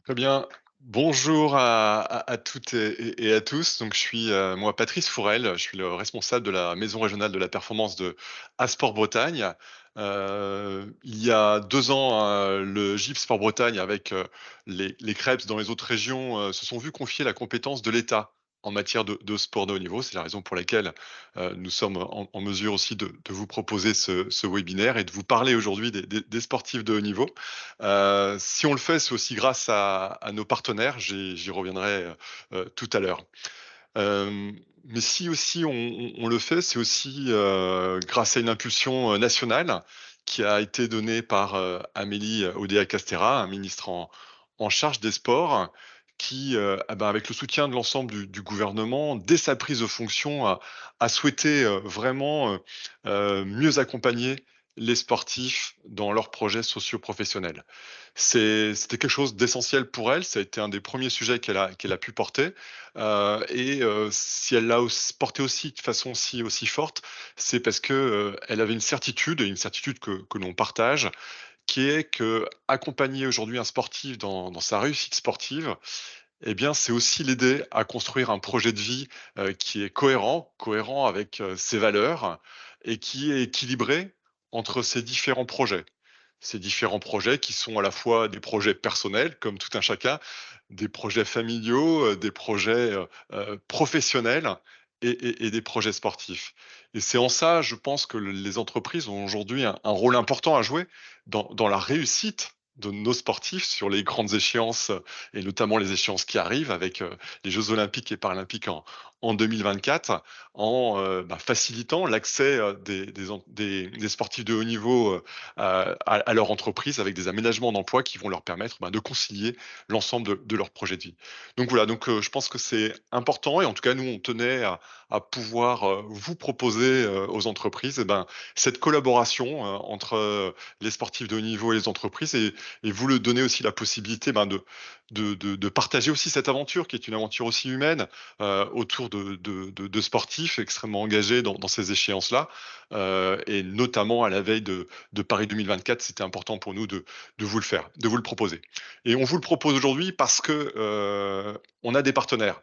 Très bien. Bonjour à toutes et à tous. Donc, je suis moi Patrice Fourel, je suis le responsable de la maison régionale de la performance de Asport Bretagne. Il y a 2 ans, le GIP Sport Bretagne avec les Crêpes dans les autres régions se sont vus confier la compétence de l'État en matière de sport de haut niveau. C'est la raison pour laquelle nous sommes en mesure aussi de vous proposer ce webinaire et de vous parler aujourd'hui des sportifs de haut niveau. Si on le fait, c'est aussi grâce à nos partenaires, j'y reviendrai, tout à l'heure. Mais si aussi on le fait, c'est aussi, grâce à une impulsion, nationale qui a été donnée par, Amélie Oudéa-Castéra, un ministre en charge des sports qui, avec le soutien de l'ensemble du gouvernement, dès sa prise de fonction, a souhaité, vraiment, mieux accompagner les sportifs dans leurs projets socio-professionnels. C'était quelque chose d'essentiel pour elle, ça a été un des premiers sujets qu'elle a pu porter, si elle l'a porté aussi de façon aussi forte, c'est parce que, elle avait une certitude et une certitude que l'on partage, qui est qu'accompagner aujourd'hui un sportif dans sa réussite sportive, eh bien, c'est aussi l'aider à construire un projet de vie, qui est cohérent avec, ses valeurs et qui est équilibré entre ses différents projets. Ces différents projets qui sont à la fois des projets personnels, comme tout un chacun, des projets familiaux, des projets, professionnels et des projets sportifs. Et c'est en ça, je pense que les entreprises ont aujourd'hui un rôle important à jouer dans la réussite de nos sportifs sur les grandes échéances, et notamment les échéances qui arrivent avec, les jeux olympiques et paralympiques en 2024, facilitant l'accès, des sportifs de haut niveau, à leur entreprise avec des aménagements d'emploi qui vont leur permettre, de concilier l'ensemble de leur projet de vie. Donc voilà, je pense que c'est important et en tout cas, nous, on tenait à pouvoir, vous proposer, aux entreprises, cette collaboration, entre, les sportifs de haut niveau et les entreprises et vous le donner aussi la possibilité, de partager aussi cette aventure qui est une aventure aussi humaine, autour de sportifs extrêmement engagés dans ces échéances-là, et notamment à la veille de Paris 2024, c'était important pour nous de vous le faire, de vous le proposer. Et on vous le propose aujourd'hui parce que on a des partenaires.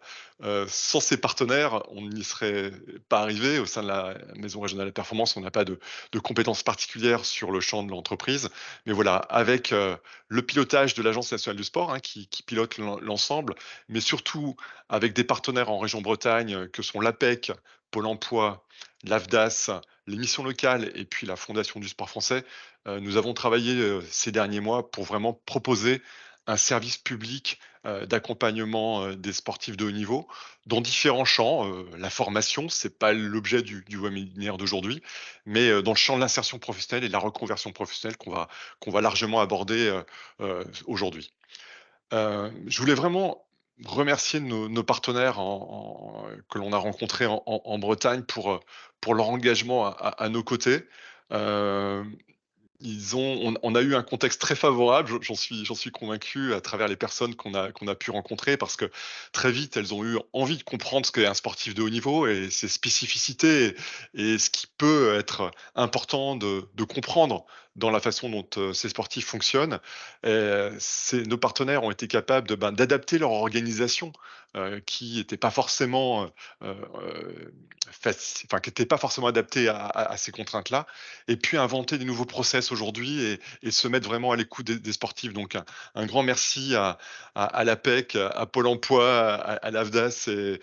Sans ces partenaires, on n'y serait pas arrivé. Au sein de la Maison régionale de la performance, on n'a pas de compétences particulières sur le champ de l'entreprise. Mais voilà, avec le pilotage de l'Agence nationale du sport, hein, qui pilote l'ensemble, mais surtout avec des partenaires en région Bretagne que sont l'APEC, Pôle emploi, l'AFDAS, les missions locales et puis la Fondation du sport français, nous avons travaillé, ces derniers mois pour vraiment proposer un service public, d'accompagnement, des sportifs de haut niveau dans différents champs. La formation, c'est pas l'objet du webinaire d'aujourd'hui, mais, dans le champ de l'insertion professionnelle et de la reconversion professionnelle qu'on va largement aborder, aujourd'hui. Je voulais vraiment remercier nos partenaires que l'on a rencontrés en Bretagne pour leur engagement à nos côtés. Hem, on a eu un contexte très favorable, j'en suis convaincu à travers les personnes qu'on a pu rencontrer parce que très vite, elles ont eu envie de comprendre ce qu'est un sportif de haut niveau et ses spécificités et ce qui peut être important de comprendre dans la façon dont, ces sportifs fonctionnent. Nos partenaires ont été capables d'adapter leur organisation, qui n'était pas forcément, qui était pas forcément adaptée à ces contraintes-là et puis inventer des nouveaux process aujourd'hui et se mettre vraiment à l'écoute des sportifs. Donc un grand merci à l'APEC, à Pôle emploi, à l'AFDAS et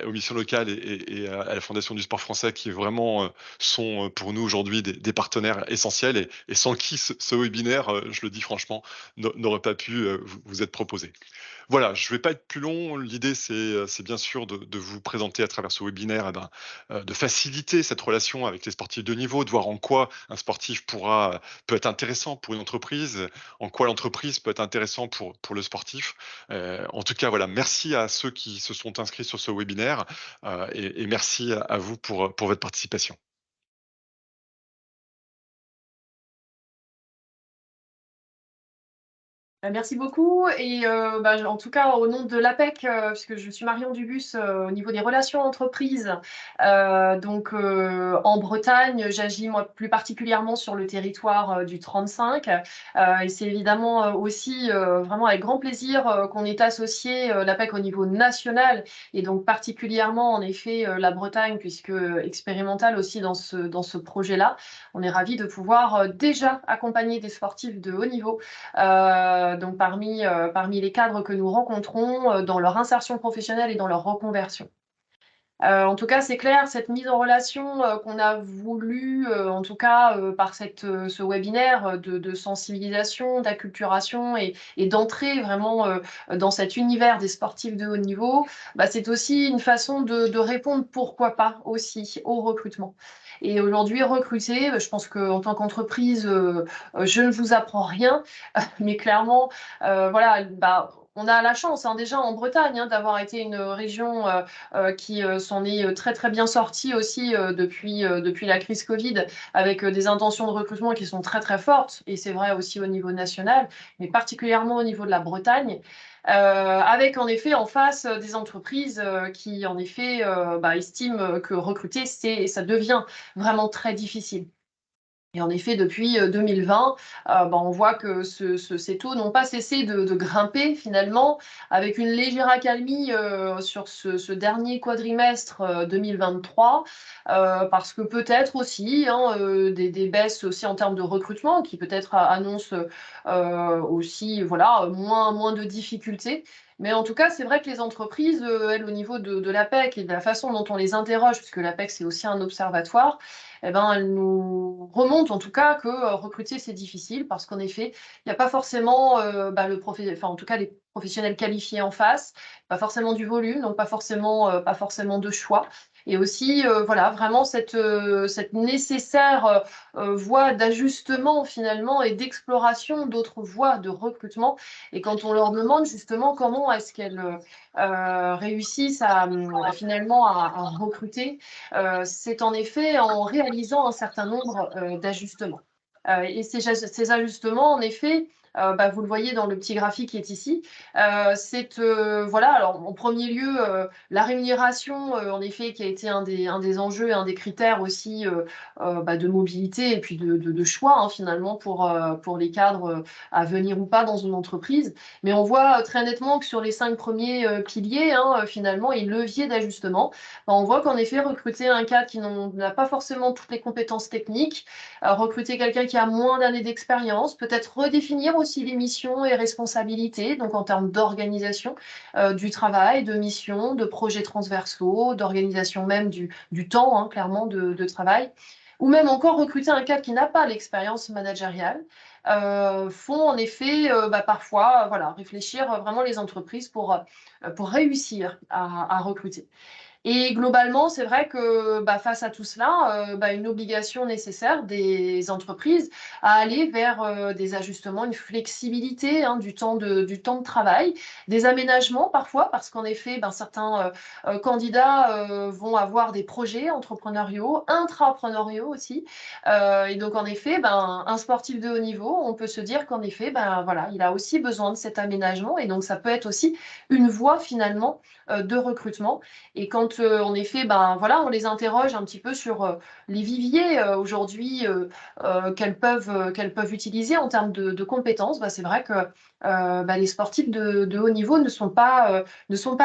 aux missions locales et à la Fondation du sport français qui vraiment sont pour nous aujourd'hui des partenaires essentiels et sans qui ce webinaire, je le dis franchement, n'aurait pas pu vous être proposé. Voilà, je ne vais pas être plus long. L'idée, c'est bien sûr de vous présenter à travers ce webinaire, de faciliter cette relation avec les sportifs de niveau, de voir en quoi un sportif peut être intéressant pour une entreprise, en quoi l'entreprise peut être intéressant pour le sportif. En tout cas, voilà, merci à ceux qui se sont inscrits sur ce webinaire, et merci à vous pour votre participation. Merci beaucoup et en tout cas au nom de l'APEC, puisque je suis Marion Dubus, au niveau des relations entreprises, en Bretagne, j'agis moi plus particulièrement sur le territoire du 35 et c'est évidemment aussi vraiment avec grand plaisir qu'on est associé l'APEC au niveau national et donc particulièrement en effet la Bretagne puisque expérimentale aussi dans ce projet-là. On est ravis de pouvoir déjà accompagner des sportifs de haut niveau donc parmi les cadres que nous rencontrons dans leur insertion professionnelle et dans leur reconversion. En tout cas, c'est clair, cette mise en relation qu'on a voulu, en tout cas par ce webinaire de sensibilisation, d'acculturation et d'entrer vraiment dans cet univers des sportifs de haut niveau, bah, c'est aussi une façon de répondre, pourquoi pas, aussi au recrutement. Et aujourd'hui, recruter, je pense qu'en tant qu'entreprise, je ne vous apprends rien, mais clairement, voilà, bah, on a la chance déjà en Bretagne d'avoir été une région qui s'en est très très bien sortie aussi depuis la crise Covid, avec des intentions de recrutement qui sont très très fortes, et c'est vrai aussi au niveau national, mais particulièrement au niveau de la Bretagne. Avec en effet en face des entreprises qui en effet estiment que recruter, ça devient vraiment très difficile. Et en effet, depuis 2020, on voit que ces taux n'ont pas cessé de grimper finalement, avec une légère accalmie sur ce dernier quadrimestre 2023, parce que peut-être aussi des baisses aussi en termes de recrutement qui peut-être annoncent aussi voilà, moins de difficultés. Mais en tout cas, c'est vrai que les entreprises, elles, au niveau de l'APEC et de la façon dont on les interroge, puisque l'APEC, c'est aussi un observatoire, eh ben, elle nous remonte en tout cas que recruter c'est difficile parce qu'en effet, il n'y a pas forcément en tout cas les professionnels qualifiés en face, pas forcément du volume, donc pas forcément de choix. Et aussi, voilà, vraiment cette nécessaire voie d'ajustement finalement et d'exploration d'autres voies de recrutement. Et quand on leur demande justement comment est-ce qu'elles réussissent finalement à recruter, c'est en effet en réalisant un certain nombre d'ajustements. Et ces ajustements, en effet, vous le voyez dans le petit graphique qui est ici, voilà, alors en premier lieu, la rémunération, en effet, qui a été un des enjeux, un des critères aussi de mobilité et puis de choix finalement pour les cadres à venir ou pas dans une entreprise. Mais on voit très nettement que sur les 5 premiers piliers, finalement, et leviers d'ajustement, on voit qu'en effet, recruter un cadre qui n'a pas forcément toutes les compétences techniques, recruter quelqu'un qui a moins d'années d'expérience, peut-être redéfinir aussi les missions et responsabilités, donc en termes d'organisation du travail, de missions, de projets transversaux, d'organisation même du temps, clairement, de travail. Ou même encore recruter un cadre qui n'a pas l'expérience managériale, font en effet parfois voilà, réfléchir vraiment les entreprises pour réussir à recruter. Et globalement, c'est vrai que face à tout cela, une obligation nécessaire des entreprises à aller vers des ajustements, une flexibilité du temps de travail, des aménagements parfois, parce qu'en effet, certains candidats vont avoir des projets entrepreneuriaux, intrapreneuriaux aussi. Et donc, en effet, un sportif de haut niveau, on peut se dire qu'en effet, voilà, il a aussi besoin de cet aménagement. Et donc, ça peut être aussi une voie finalement de recrutement. Et quand, en effet, voilà, on les interroge un petit peu sur les viviers aujourd'hui qu'elles peuvent utiliser en termes de compétences, c'est vrai que les sportifs de haut niveau ne sont pas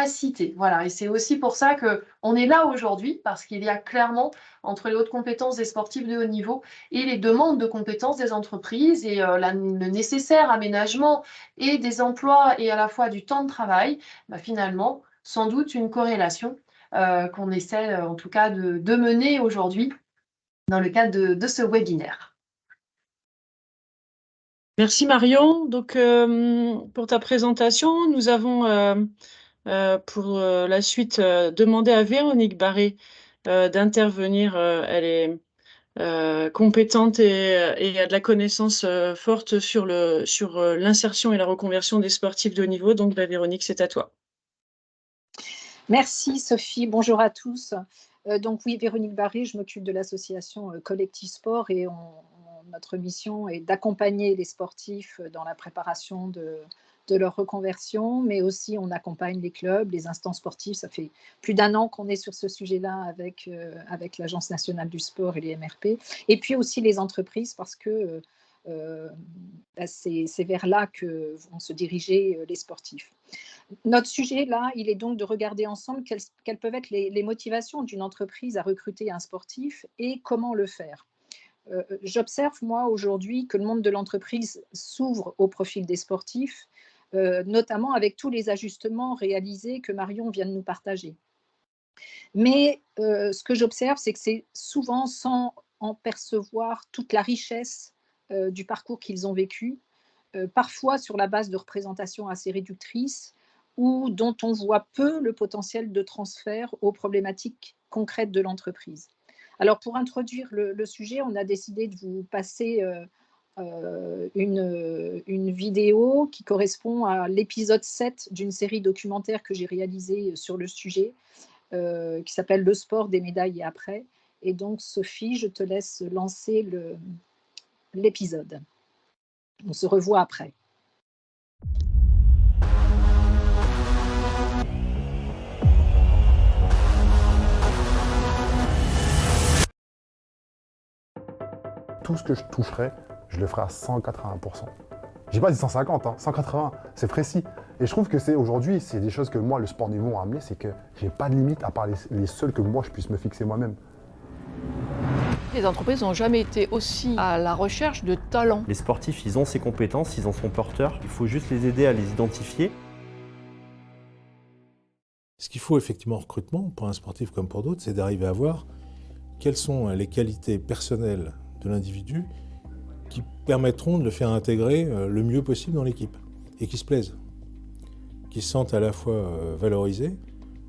cités. Voilà. Et c'est aussi pour ça qu'on est là aujourd'hui, parce qu'il y a clairement, entre les hautes compétences des sportifs de haut niveau et les demandes de compétences des entreprises et le nécessaire aménagement et des emplois et à la fois du temps de travail, finalement, sans doute une corrélation qu'on essaie en tout cas de mener aujourd'hui dans le cadre de ce webinaire. Merci Marion. Donc, pour ta présentation, nous avons pour la suite demandé à Véronique Barré d'intervenir. Elle est compétente et a de la connaissance forte sur l'insertion et la reconversion des sportifs de haut niveau. Donc, Véronique, c'est à toi. Merci Sophie, bonjour à tous. Donc oui, Véronique Barré, je m'occupe de l'association Collectif Sport et on notre mission est d'accompagner les sportifs dans la préparation de leur reconversion, mais aussi on accompagne les clubs, les instances sportives. Ça fait plus d'1 an qu'on est sur ce sujet-là avec l'Agence nationale du sport et les MRP. Et puis aussi les entreprises, parce que c'est vers là que vont se diriger les sportifs. Notre sujet, là, il est donc de regarder ensemble quelles peuvent être les motivations d'une entreprise à recruter un sportif et comment le faire. J'observe, moi, aujourd'hui, que le monde de l'entreprise s'ouvre au profil des sportifs, notamment avec tous les ajustements réalisés que Marion vient de nous partager. Mais ce que j'observe, c'est que c'est souvent sans en percevoir toute la richesse du parcours qu'ils ont vécu, parfois sur la base de représentations assez réductrices ou dont on voit peu le potentiel de transfert aux problématiques concrètes de l'entreprise. Alors, pour introduire le sujet, on a décidé de vous passer une vidéo qui correspond à l'épisode 7 d'une série documentaire que j'ai réalisée sur le sujet, qui s'appelle « Le sport des médailles et après ». Et donc, Sophie, je te laisse lancer l'épisode. On se revoit après. Tout ce que je toucherai, je le ferai à 180%. J'ai pas dit 150, 180, c'est précis. Et je trouve que aujourd'hui, c'est des choses que moi, le sport niveau a amené, c'est que j'ai pas de limite à part les seules que moi, je puisse me fixer moi-même. Les entreprises n'ont jamais été aussi à la recherche de talents. Les sportifs, ils ont ces compétences, ils en sont porteurs. Il faut juste les aider à les identifier. Ce qu'il faut effectivement en recrutement, pour un sportif comme pour d'autres, c'est d'arriver à voir quelles sont les qualités personnelles de l'individu qui permettront de le faire intégrer le mieux possible dans l'équipe et qui se plaisent, qui se sentent à la fois valorisés,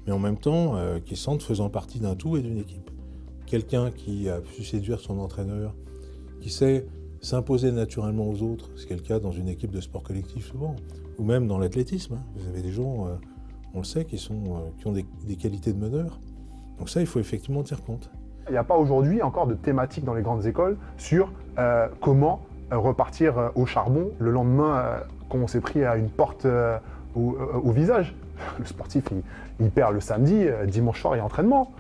mais en même temps qui se sentent faisant partie d'un tout et d'une équipe. Quelqu'un qui a su séduire son entraîneur, qui sait s'imposer naturellement aux autres, c'est le cas dans une équipe de sport collectif souvent, ou même dans l'athlétisme. Vous avez des gens, on le sait, qui ont des qualités de meneur. Donc ça, il faut effectivement en tenir compte. Il n'y a pas aujourd'hui encore de thématique dans les grandes écoles sur comment repartir au charbon le lendemain qu'on s'est pris à une porte au visage. Le sportif, il perd le samedi, dimanche soir, il y a entraînement.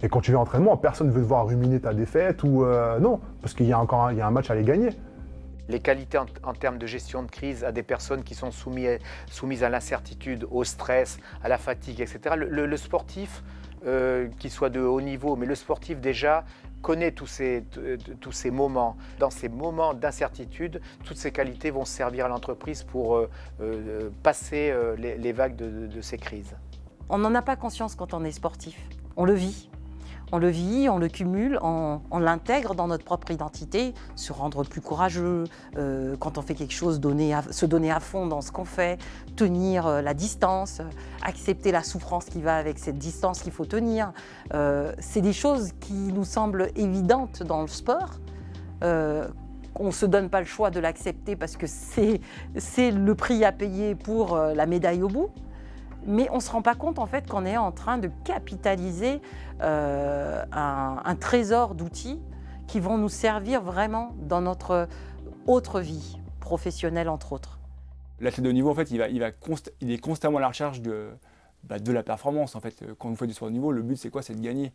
Et quand tu vas à entraînement, personne ne veut te voir ruminer ta défaite ou non, parce qu'il y a un match à aller gagner. Les qualités en termes de gestion de crise à des personnes qui sont soumises à l'incertitude, au stress, à la fatigue, etc. Le sportif, qu'il soit de haut niveau, mais le sportif déjà connaît tous ces moments. Dans ces moments d'incertitude, toutes ces qualités vont servir à l'entreprise pour passer les vagues de ces crises. On n'en a pas conscience quand on est sportif. On le vit. On le vit, on le cumule, on l'intègre dans notre propre identité, se rendre plus courageux, quand on fait quelque chose, se donner à fond dans ce qu'on fait, tenir la distance, accepter la souffrance qui va avec cette distance qu'il faut tenir. C'est des choses qui nous semblent évidentes dans le sport. On ne se donne pas le choix de l'accepter parce que c'est le prix à payer pour la médaille au bout. Mais on ne se rend pas compte en fait qu'on est en train de capitaliser un trésor d'outils qui vont nous servir vraiment dans notre autre vie professionnelle entre autres. L'athlète de haut niveau en fait il est constamment à la recherche de la performance en fait. Quand vous faites du sport de niveau, le but c'est quoi? C'est de gagner.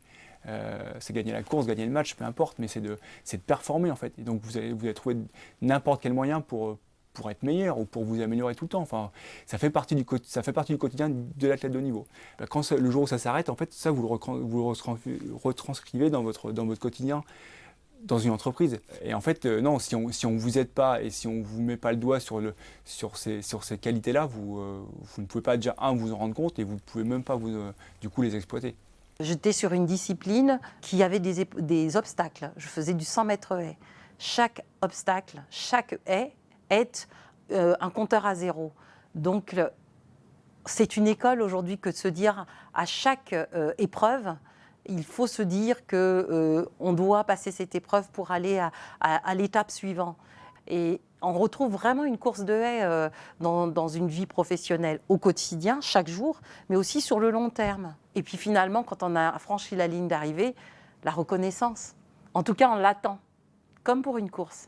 C'est gagner la course, gagner le match, peu importe, mais c'est de performer en fait. Et donc vous allez trouver n'importe quel moyen pour être meilleur ou pour vous améliorer tout le temps. Enfin, ça fait partie du quotidien de l'athlète de haut niveau. Quand le jour où ça s'arrête, en fait, ça vous le retranscrivez dans votre quotidien dans une entreprise. Et en fait, non, si on vous aide pas et si on vous met pas le doigt sur ces qualités-là, vous ne pouvez pas déjà vous en rendre compte et vous ne pouvez même pas du coup les exploiter. J'étais sur une discipline qui avait des obstacles. Je faisais du 100 mètres haie. Chaque obstacle, chaque haie est un compteur à zéro. Donc, c'est une école aujourd'hui que de se dire à chaque épreuve, il faut se dire qu'on doit passer cette épreuve pour aller à l'étape suivante. Et on retrouve vraiment une course de haie dans une vie professionnelle au quotidien, chaque jour, mais aussi sur le long terme. Et puis finalement, quand on a franchi la ligne d'arrivée, la reconnaissance. En tout cas, on l'attend. comme pour une course.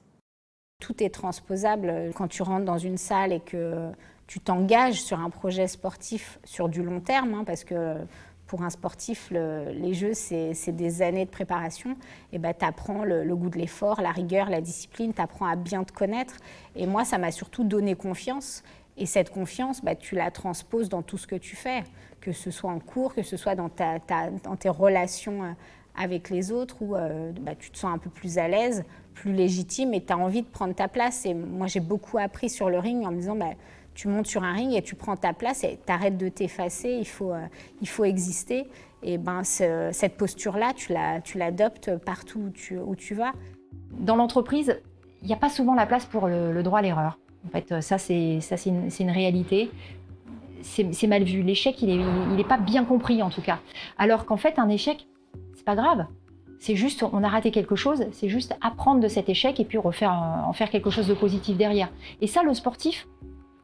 Tout est transposable quand tu rentres dans une salle et que tu t'engages sur un projet sportif sur du long terme, hein, parce que pour un sportif, les Jeux, c'est des années de préparation. Et tu apprends le goût de l'effort, la rigueur, la discipline, tu apprends à bien te connaître. Et moi, ça m'a surtout donné confiance. Et cette confiance, tu la transposes dans tout ce que tu fais, que ce soit en cours, que ce soit dans tes relations avec les autres, où tu te sens un peu plus à l'aise, plus légitime, et tu as envie de prendre ta place. Et moi, j'ai beaucoup appris sur le ring en me disant, tu montes sur un ring et tu prends ta place et tu arrêtes de t'effacer, il faut exister. Et cette posture-là, tu l'adoptes partout où tu vas. Dans l'entreprise, il n'y a pas souvent la place pour le droit à l'erreur. En fait, ça, c'est une réalité. C'est mal vu. L'échec, il est pas bien compris, en tout cas. Alors qu'en fait, un échec, c'est pas grave. C'est juste, on a raté quelque chose, c'est juste apprendre de cet échec et puis en faire quelque chose de positif derrière. Et ça, le sportif,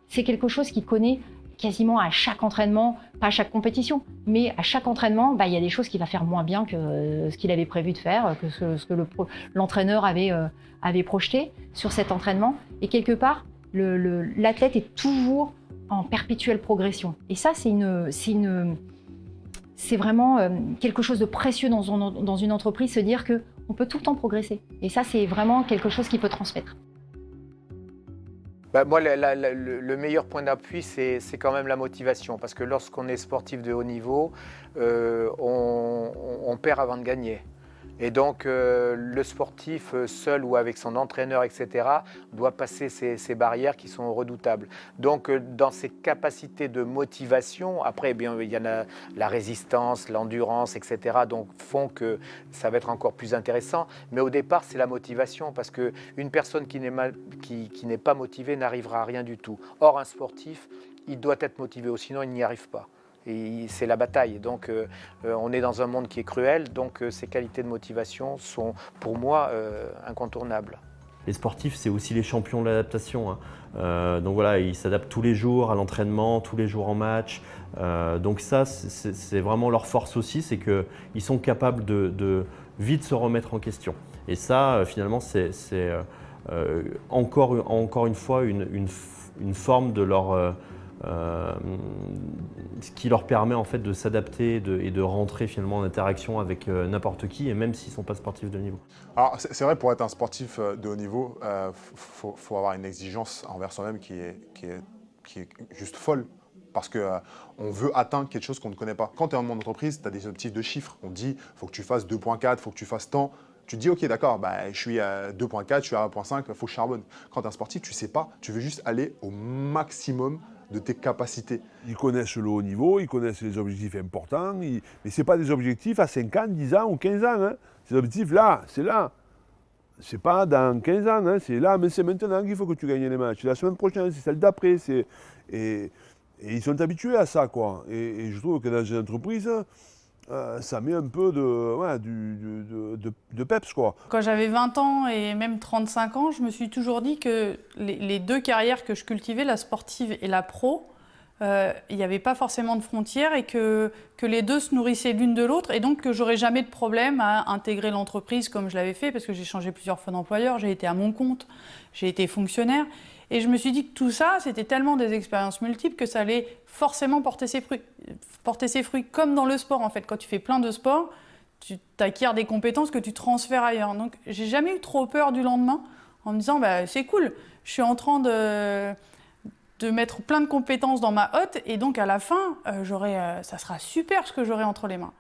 c'est quelque chose qu'il connaît quasiment à chaque entraînement, pas à chaque compétition, mais à chaque entraînement, il y a des choses qu'il va faire moins bien que ce qu'il avait prévu de faire, que ce que l'entraîneur avait projeté sur cet entraînement. Et quelque part, l'athlète est toujours en perpétuelle progression. Et ça, c'est vraiment quelque chose de précieux dans une entreprise, se dire qu'on peut tout le temps progresser. Et ça, c'est vraiment quelque chose qui peut transmettre. Moi, le meilleur point d'appui, c'est quand même la motivation. Parce que lorsqu'on est sportif de haut niveau, on perd avant de gagner. Et donc, le sportif, seul ou avec son entraîneur, etc., doit passer ces barrières qui sont redoutables. Donc, dans ses capacités de motivation, après, il y en a la résistance, l'endurance, etc., donc font que ça va être encore plus intéressant. Mais au départ, c'est la motivation, parce qu'une personne qui n'est pas motivée n'arrivera à rien du tout. Or, un sportif, il doit être motivé, sinon il n'y arrive pas. Et c'est la bataille. Donc, on est dans un monde qui est cruel. Donc, ces qualités de motivation sont, pour moi, incontournables. Les sportifs, c'est aussi les champions de l'adaptation, hein. Donc voilà, ils s'adaptent tous les jours à l'entraînement, tous les jours en match. Donc ça, c'est vraiment leur force aussi, c'est qu'ils sont capables de vite se remettre en question. Et ça, finalement, c'est encore une fois une forme de leur... ce qui leur permet en fait de s'adapter et de rentrer finalement en interaction avec n'importe qui, et même s'ils ne sont pas sportifs de haut niveau. Alors c'est vrai, pour être un sportif de haut niveau, faut avoir une exigence envers soi-même qui est juste folle. Parce qu'on veut atteindre quelque chose qu'on ne connaît pas. Quand tu es en monde d'entreprise, tu as des objectifs de chiffres. On te dit, il faut que tu fasses 2.4, il faut que tu fasses tant. Tu te dis, ok, d'accord, je suis à 2.4, je suis à 1.5, il faut que je charbonne. Quand tu es un sportif, tu ne sais pas, tu veux juste aller au maximum de tes capacités. Ils connaissent le haut niveau, ils connaissent les objectifs importants, mais ce n'est pas des objectifs à 5 ans, 10 ans ou 15 ans. Hein. Ces objectifs là, c'est là. C'est pas dans 15 ans, hein, c'est là, mais c'est maintenant qu'il faut que tu gagnes les matchs. La semaine prochaine, c'est celle d'après. Et ils sont habitués à ça, quoi. Et je trouve que dans une entreprise, ça met un peu de peps, quoi. Quand j'avais 20 ans et même 35 ans, je me suis toujours dit que les deux carrières que je cultivais, la sportive et la pro, il n'y avait pas forcément de frontières et que les deux se nourrissaient l'une de l'autre, et donc que j'aurais jamais de problème à intégrer l'entreprise comme je l'avais fait, parce que j'ai changé plusieurs fois d'employeur, j'ai été à mon compte, j'ai été fonctionnaire. Et je me suis dit que tout ça, c'était tellement des expériences multiples que ça allait forcément porter ses fruits. Comme dans le sport, en fait. Quand tu fais plein de sports, tu acquiers des compétences que tu transfères ailleurs. Donc, j'ai jamais eu trop peur du lendemain en me disant, c'est cool, je suis en train de mettre plein de compétences dans ma hotte, et donc à la fin, ça sera super ce que j'aurai entre les mains.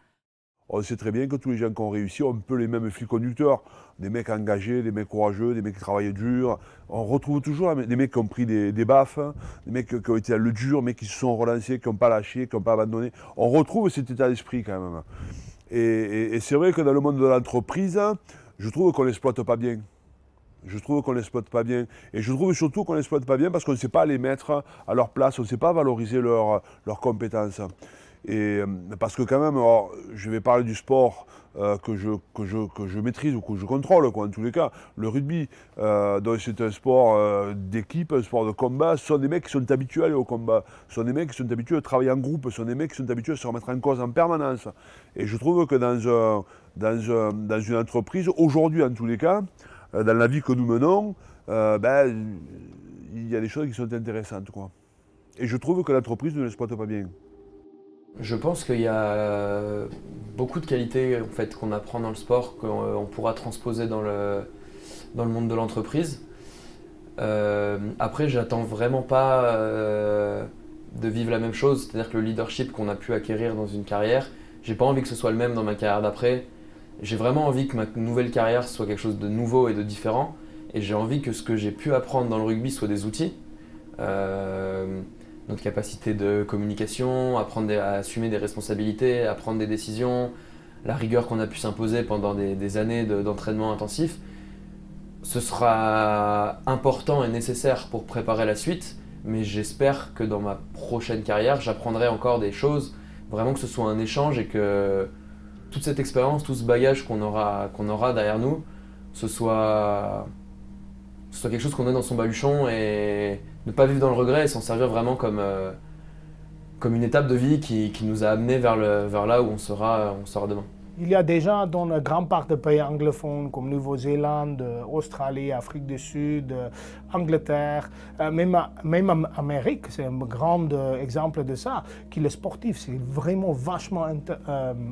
On sait très bien que tous les gens qui ont réussi ont un peu les mêmes fils conducteurs. Des mecs engagés, des mecs courageux, des mecs qui travaillent dur. On retrouve toujours des mecs qui ont pris des baffes, des mecs qui ont été dans le dur, mais qui se sont relancés, qui n'ont pas lâché, qui n'ont pas abandonné. On retrouve cet état d'esprit quand même. Et c'est vrai que dans le monde de l'entreprise, je trouve qu'on ne l'exploite pas bien. Je trouve qu'on ne l'exploite pas bien. Et je trouve surtout qu'on ne l'exploite pas bien parce qu'on ne sait pas les mettre à leur place, on ne sait pas valoriser leurs compétences. Et parce que quand même, alors, je vais parler du sport que je maîtrise ou que je contrôle, quoi, en tous les cas. Le rugby, donc c'est un sport d'équipe, un sport de combat. Ce sont des mecs qui sont habitués à aller au combat. Ce sont des mecs qui sont habitués à travailler en groupe. Ce sont des mecs qui sont habitués à se remettre en cause en permanence. Et je trouve que dans une entreprise, aujourd'hui en tous les cas, dans la vie que nous menons, ben, il y a des choses qui sont intéressantes, quoi. Et je trouve que l'entreprise ne l'exploite pas bien. Je pense qu'il y a beaucoup de qualités en fait, qu'on apprend dans le sport, qu'on pourra transposer dans le monde de l'entreprise. Après, j'attends vraiment pas de vivre la même chose, c'est-à-dire que le leadership qu'on a pu acquérir dans une carrière, j'ai pas envie que ce soit le même dans ma carrière d'après. J'ai vraiment envie que ma nouvelle carrière soit quelque chose de nouveau et de différent, et j'ai envie que ce que j'ai pu apprendre dans le rugby soit des outils. Notre capacité de communication, apprendre à assumer des responsabilités, à prendre des décisions, la rigueur qu'on a pu s'imposer pendant des années d'entraînement intensif, ce sera important et nécessaire pour préparer la suite, mais j'espère que dans ma prochaine carrière, j'apprendrai encore des choses, vraiment que ce soit un échange et que toute cette expérience, tout ce bagage qu'on aura derrière nous, ce soit quelque chose qu'on a dans son baluchon et ne pas vivre dans le regret et s'en servir vraiment comme une étape de vie qui nous a amenés vers là où on sera demain. Il y a déjà dans une grande part des pays anglophones comme Nouvelle-Zélande, Australie, Afrique du Sud, Angleterre, même en Amérique, c'est un grand exemple de ça, que le sportif c'est vraiment vachement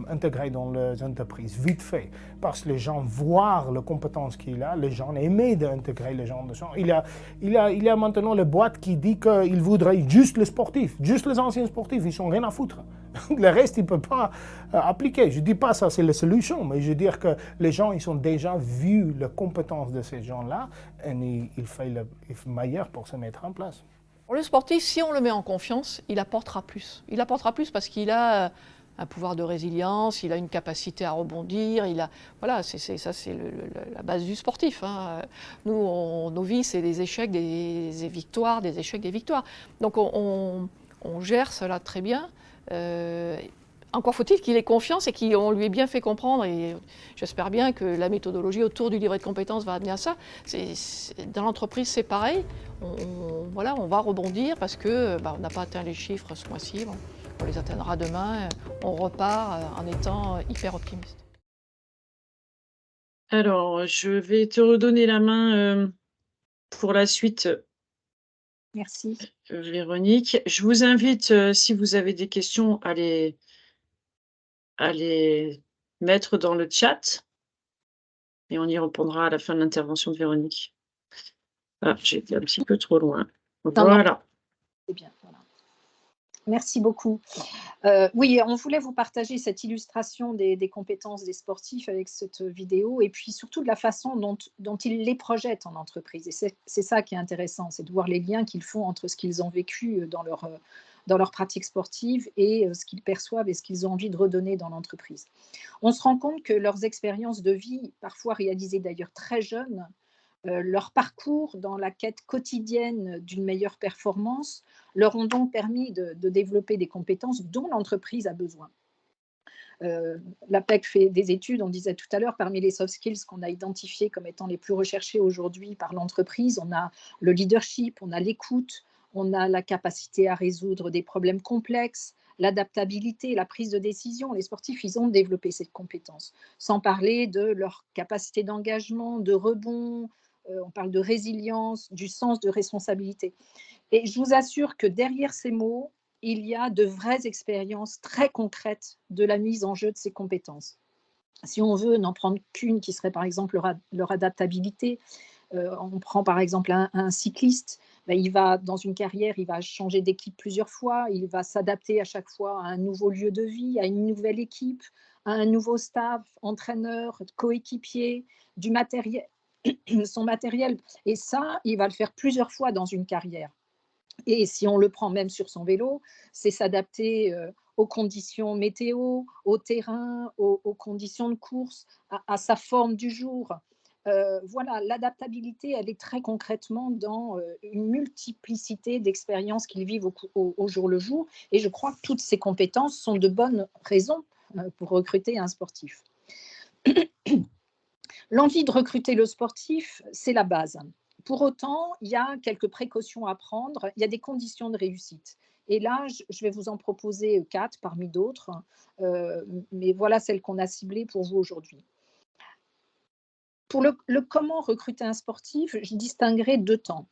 intégré dans les entreprises, vite fait, parce que les gens voient les compétences qu'il a, les gens aiment d'intégrer les gens. Il y a maintenant les boîtes qui disent qu'ils voudraient juste les sportifs, juste les anciens sportifs, ils sont rien à foutre. Le reste, ils ne peuvent pas appliquer. Je ne dis pas ça, c'est la solution, mais je veux dire que les gens, ils ont déjà vu les compétences de ces gens-là et il fait le meilleur pour se mettre en place. Pour le sportif, si on le met en confiance, il apportera plus. Il apportera plus parce qu'il a un pouvoir de résilience, il a une capacité à rebondir, voilà, c'est la base du sportif. Hein. Nous, nos vies, c'est des échecs, des victoires, des échecs, des victoires. Donc on gère cela très bien. Encore faut-il qu'il ait confiance et qu'on lui ait bien fait comprendre, et j'espère bien que la méthodologie autour du livret de compétences va amener à ça. Dans l'entreprise, c'est pareil, voilà, on va rebondir parce que on n'a pas atteint les chiffres ce mois-ci, on les atteindra demain, on repart en étant hyper optimiste. Alors, je vais te redonner la main pour la suite. Merci. Véronique, je vous invite, si vous avez des questions, à les mettre dans le chat et on y répondra à la fin de l'intervention de Véronique. Ah, j'ai été un petit peu trop loin. Voilà. C'est bien, voilà. Merci beaucoup. Oui, on voulait vous partager cette illustration des compétences des sportifs avec cette vidéo et puis surtout de la façon dont ils les projettent en entreprise. Et c'est ça qui est intéressant, c'est de voir les liens qu'ils font entre ce qu'ils ont vécu dans leur pratique sportive et ce qu'ils perçoivent et ce qu'ils ont envie de redonner dans l'entreprise. On se rend compte que leurs expériences de vie, parfois réalisées d'ailleurs très jeunes, leur parcours dans la quête quotidienne d'une meilleure performance leur ont donc permis de développer des compétences dont l'entreprise a besoin. L'APEC fait des études, on disait tout à l'heure, parmi les soft skills qu'on a identifiés comme étant les plus recherchés aujourd'hui par l'entreprise, on a le leadership, on a l'écoute, on a la capacité à résoudre des problèmes complexes, l'adaptabilité, la prise de décision. Les sportifs, ils ont développé cette compétence, sans parler de leur capacité d'engagement, de rebond, on parle de résilience, du sens de responsabilité. Et je vous assure que derrière ces mots, il y a de vraies expériences très concrètes de la mise en jeu de ces compétences. Si on veut n'en prendre qu'une qui serait par exemple leur adaptabilité, on prend par exemple un cycliste, il va dans une carrière, il va changer d'équipe plusieurs fois, il va s'adapter à chaque fois à un nouveau lieu de vie, à une nouvelle équipe, à un nouveau staff, entraîneur, coéquipier, du matériel, son matériel. Et ça, il va le faire plusieurs fois dans une carrière. Et si on le prend même sur son vélo, c'est s'adapter aux conditions météo, au terrain, aux conditions de course, à sa forme du jour. Voilà, l'adaptabilité, elle est très concrètement dans une multiplicité d'expériences qu'ils vivent au jour le jour. Et je crois que toutes ces compétences sont de bonnes raisons pour recruter un sportif. L'envie de recruter le sportif, c'est la base. Pour autant, il y a quelques précautions à prendre, il y a des conditions de réussite. Et là, je vais vous en proposer 4 parmi d'autres, mais voilà celles qu'on a ciblées pour vous aujourd'hui. Pour le comment recruter un sportif, je distinguerai 2 temps.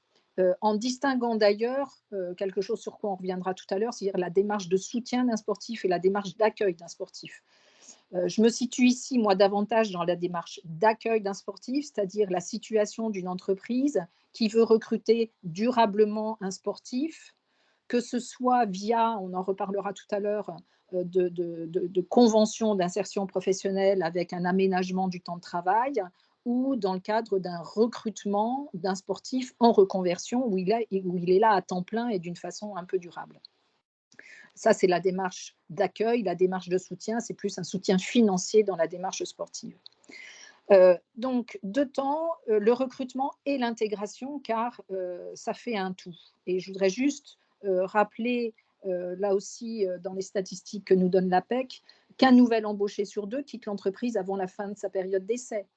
En distinguant d'ailleurs quelque chose sur quoi on reviendra tout à l'heure, c'est-à-dire la démarche de soutien d'un sportif et la démarche d'accueil d'un sportif. Je me situe ici, moi, davantage dans la démarche d'accueil d'un sportif, c'est-à-dire la situation d'une entreprise qui veut recruter durablement un sportif, que ce soit via, on en reparlera tout à l'heure, de conventions d'insertion professionnelle avec un aménagement du temps de travail, ou dans le cadre d'un recrutement d'un sportif en reconversion où il est là à temps plein et d'une façon un peu durable. Ça, c'est la démarche d'accueil. La démarche de soutien, c'est plus un soutien financier dans la démarche sportive. Donc, 2 temps, le recrutement et l'intégration, car ça fait un tout. Et je voudrais juste rappeler, là aussi, dans les statistiques que nous donne l'APEC, qu'un nouvel embauché sur 2 quitte l'entreprise avant la fin de sa période d'essai.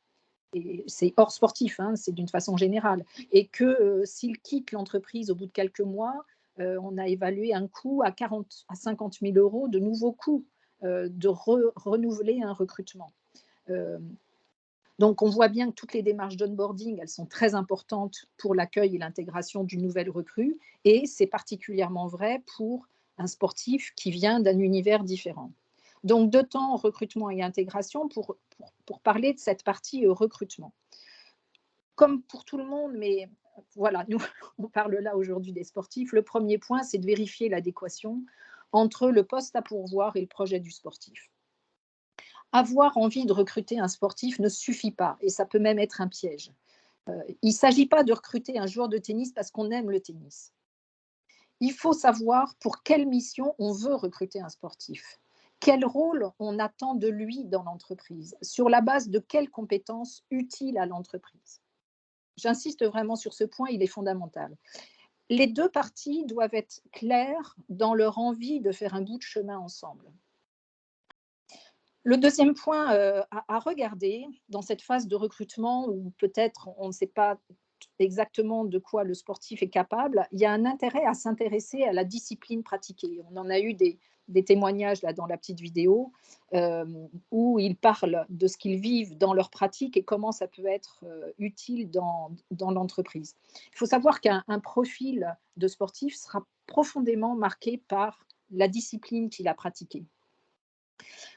Et c'est hors sportif, hein, c'est d'une façon générale. Et que s'il quitte l'entreprise au bout de quelques mois, on a évalué un coût à 40 à 50 000 euros de nouveaux coûts de renouveler un recrutement. Donc, on voit bien que toutes les démarches d'onboarding, elles sont très importantes pour l'accueil et l'intégration d'une nouvelle recrue. Et c'est particulièrement vrai pour un sportif qui vient d'un univers différent. Donc, 2 temps, recrutement et intégration, pour parler de cette partie recrutement. Comme pour tout le monde, mais voilà, nous, on parle là aujourd'hui des sportifs. Le premier point, c'est de vérifier l'adéquation entre le poste à pourvoir et le projet du sportif. Avoir envie de recruter un sportif ne suffit pas, et ça peut même être un piège. Il ne s'agit pas de recruter un joueur de tennis parce qu'on aime le tennis. Il faut savoir pour quelle mission on veut recruter un sportif. Quel rôle on attend de lui dans l'entreprise, sur la base de quelles compétences utiles à l'entreprise. J'insiste vraiment sur ce point, il est fondamental. Les 2 parties doivent être claires dans leur envie de faire un bout de chemin ensemble. Le deuxième point à regarder dans cette phase de recrutement où peut-être on ne sait pas exactement de quoi le sportif est capable, il y a un intérêt à s'intéresser à la discipline pratiquée. On en a eu des témoignages là dans la petite vidéo où ils parlent de ce qu'ils vivent dans leur pratique et comment ça peut être utile dans l'entreprise. Il faut savoir qu'un profil de sportif sera profondément marqué par la discipline qu'il a pratiquée.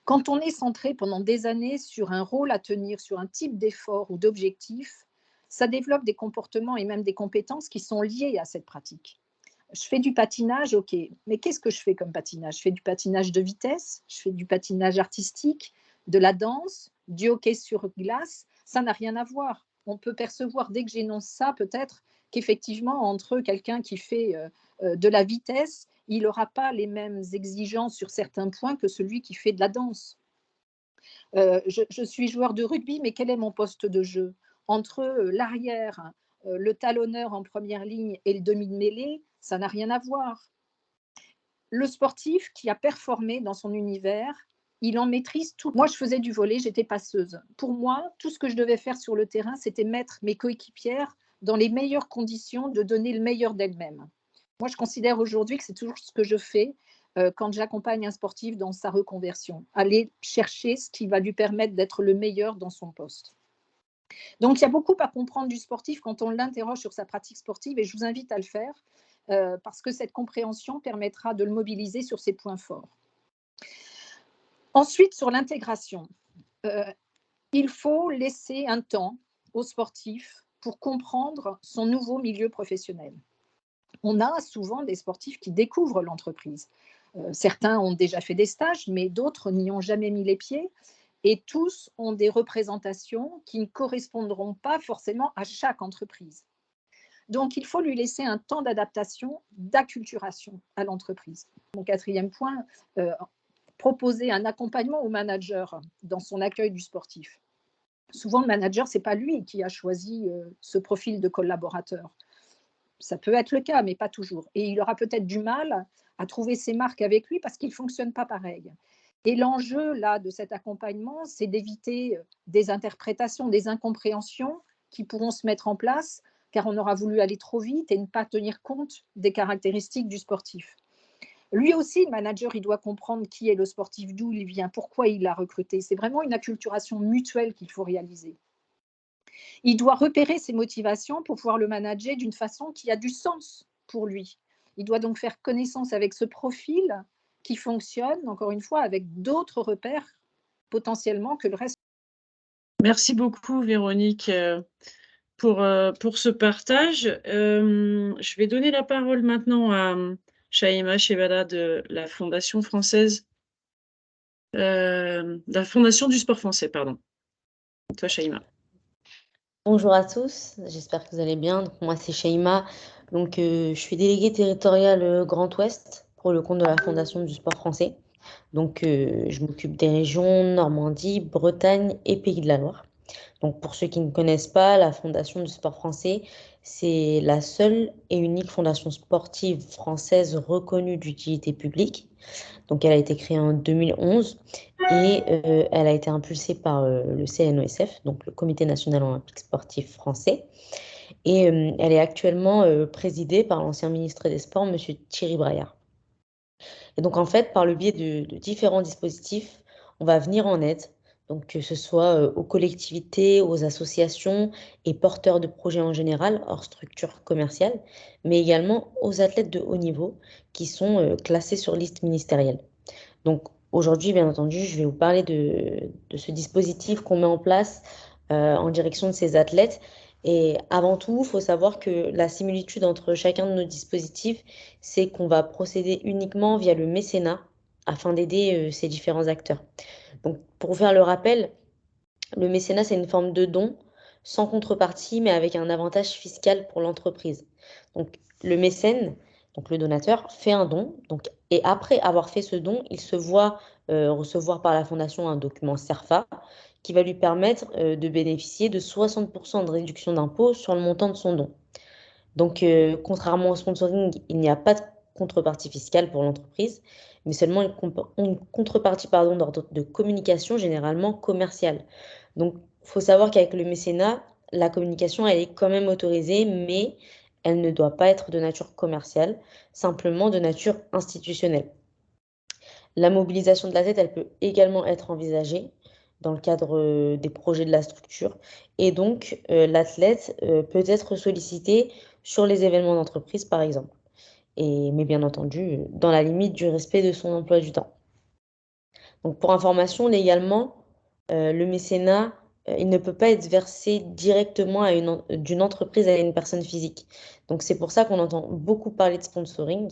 Quand on est centré pendant des années sur un rôle à tenir, sur un type d'effort ou d'objectif, ça développe des comportements et même des compétences qui sont liées à cette pratique. Je fais du patinage, ok, mais qu'est-ce que je fais comme patinage? Je fais du patinage de vitesse, je fais du patinage artistique, de la danse, du hockey sur glace, ça n'a rien à voir. On peut percevoir, dès que j'énonce ça, peut-être qu'effectivement, entre quelqu'un qui fait de la vitesse, il n'aura pas les mêmes exigences sur certains points que celui qui fait de la danse. Je suis joueur de rugby, mais quel est mon poste de jeu? Entre l'arrière, le talonneur en première ligne et le demi de mêlée, ça n'a rien à voir. Le sportif qui a performé dans son univers, il en maîtrise tout. Moi, je faisais du volley, j'étais passeuse. Pour moi, tout ce que je devais faire sur le terrain, c'était mettre mes coéquipières dans les meilleures conditions de donner le meilleur d'elles-mêmes. Moi, je considère aujourd'hui que c'est toujours ce que je fais quand j'accompagne un sportif dans sa reconversion. Aller chercher ce qui va lui permettre d'être le meilleur dans son poste. Donc, il y a beaucoup à comprendre du sportif quand on l'interroge sur sa pratique sportive et je vous invite à le faire parce que cette compréhension permettra de le mobiliser sur ses points forts. Ensuite, sur l'intégration, il faut laisser un temps au sportif pour comprendre son nouveau milieu professionnel. On a souvent des sportifs qui découvrent l'entreprise. Certains ont déjà fait des stages, mais d'autres n'y ont jamais mis les pieds. Et tous ont des représentations qui ne correspondront pas forcément à chaque entreprise. Donc, il faut lui laisser un temps d'adaptation, d'acculturation à l'entreprise. Mon 4e point, proposer un accompagnement au manager dans son accueil du sportif. Souvent, le manager, ce n'est pas lui qui a choisi ce profil de collaborateur. Ça peut être le cas, mais pas toujours. Et il aura peut-être du mal à trouver ses marques avec lui parce qu'il ne fonctionne pas pareil. Et l'enjeu là de cet accompagnement, c'est d'éviter des interprétations, des incompréhensions qui pourront se mettre en place car on aura voulu aller trop vite et ne pas tenir compte des caractéristiques du sportif. Lui aussi, le manager, il doit comprendre qui est le sportif, d'où il vient, pourquoi il l'a recruté. C'est vraiment une acculturation mutuelle qu'il faut réaliser. Il doit repérer ses motivations pour pouvoir le manager d'une façon qui a du sens pour lui. Il doit donc faire connaissance avec ce profil qui fonctionne, encore une fois, avec d'autres repères potentiellement que le reste. Merci beaucoup, Véronique, pour ce partage. Je vais donner la parole maintenant à Shaima Chebala de la Fondation française, la Fondation du sport français, pardon. Toi, Shaima. Bonjour à tous, j'espère que vous allez bien. Donc, moi, c'est Shaima. Donc, je suis déléguée territoriale Grand Ouest pour le compte de la Fondation du sport français. Donc, je m'occupe des régions Normandie, Bretagne et Pays de la Loire. Donc, pour ceux qui ne connaissent pas, la Fondation du sport français, c'est la seule et unique fondation sportive française reconnue d'utilité publique. Donc, elle a été créée en 2011 et elle a été impulsée par le CNOSF, donc le Comité national olympique sportif français. Et elle est actuellement présidée par l'ancien ministre des Sports, M. Thierry Braillard. Et donc, en fait, par le biais de différents dispositifs, on va venir en aide, donc que ce soit aux collectivités, aux associations et porteurs de projets en général, hors structure commerciale, mais également aux athlètes de haut niveau qui sont classés sur liste ministérielle. Donc, aujourd'hui, bien entendu, je vais vous parler de ce dispositif qu'on met en place en direction de ces athlètes. Et avant tout, il faut savoir que la similitude entre chacun de nos dispositifs, c'est qu'on va procéder uniquement via le mécénat afin d'aider ces différents acteurs. Donc, pour vous faire le rappel, le mécénat, c'est une forme de don sans contrepartie, mais avec un avantage fiscal pour l'entreprise. Donc, le mécène, donc le donateur, fait un don, donc, et après avoir fait ce don, il se voit recevoir par la Fondation un document CERFA qui va lui permettre de bénéficier de 60% de réduction d'impôt sur le montant de son don. Donc, contrairement au sponsoring, il n'y a pas de contrepartie fiscale pour l'entreprise, mais seulement une contrepartie d'ordre de communication généralement commerciale. Donc, il faut savoir qu'avec le mécénat, la communication, elle est quand même autorisée, mais elle ne doit pas être de nature commerciale, simplement de nature institutionnelle. La mobilisation de l'athlète, elle peut également être envisagée dans le cadre des projets de la structure. Et donc, l'athlète peut être sollicité sur les événements d'entreprise, par exemple. Mais bien entendu, dans la limite du respect de son emploi du temps. Donc, pour information, légalement, le mécénat, il ne peut pas être versé directement d'une entreprise à une personne physique. Donc, c'est pour ça qu'on entend beaucoup parler de sponsoring.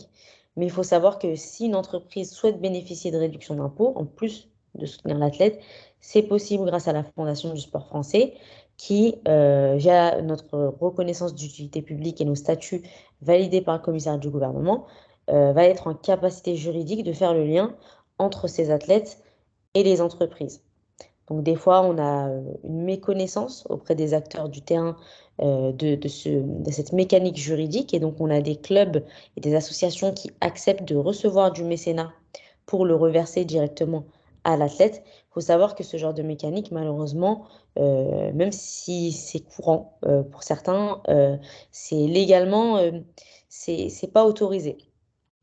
Mais il faut savoir que si une entreprise souhaite bénéficier de réduction d'impôt, en plus de soutenir l'athlète, c'est possible grâce à la Fondation du sport français qui, via notre reconnaissance d'utilité publique et nos statuts validés par le commissaire du gouvernement, va être en capacité juridique de faire le lien entre ces athlètes et les entreprises. Donc des fois, on a une méconnaissance auprès des acteurs du terrain de cette mécanique juridique, et donc on a des clubs et des associations qui acceptent de recevoir du mécénat pour le reverser directement à l'athlète. Il faut savoir que ce genre de mécanique, malheureusement, même si c'est courant pour certains, c'est légalement, c'est pas autorisé.